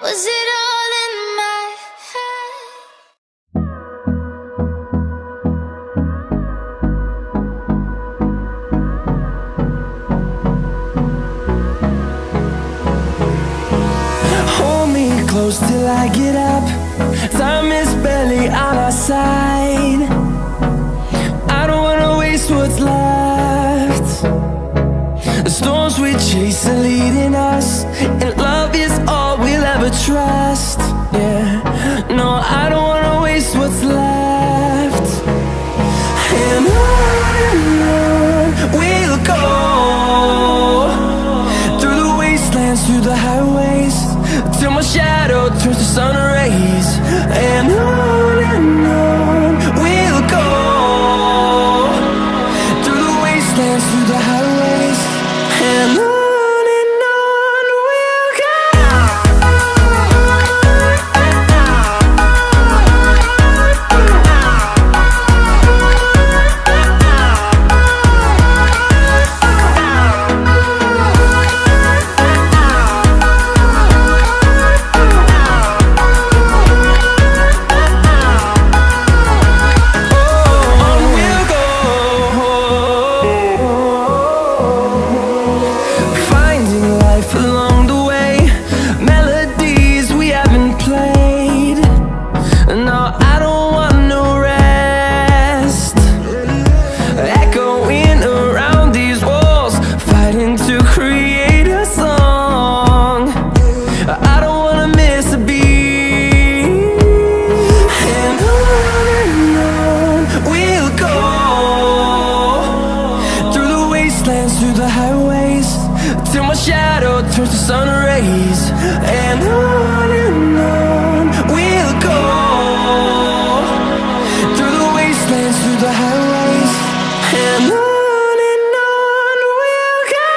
Was it all in my head? Hold me close till I get up. Time is barely on our side. I don't wanna waste what's left. The storms we chase are leading us, and love is all we'll ever trust. Yeah, no, I don't wanna waste what's left. And on we'll go, through the wastelands, through the highways, till my shadow turns to sun rays. And on we'll go, through the wastelands, through the highways, and on we'll go. Through the highways, till my shadow turns to sun rays. And on we'll go, through the wastelands, through the highways, and on we'll go.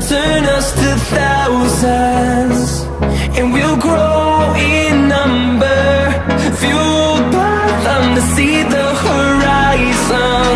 Turn us to thousands, and we'll grow in number, fueled by them to see the horizon.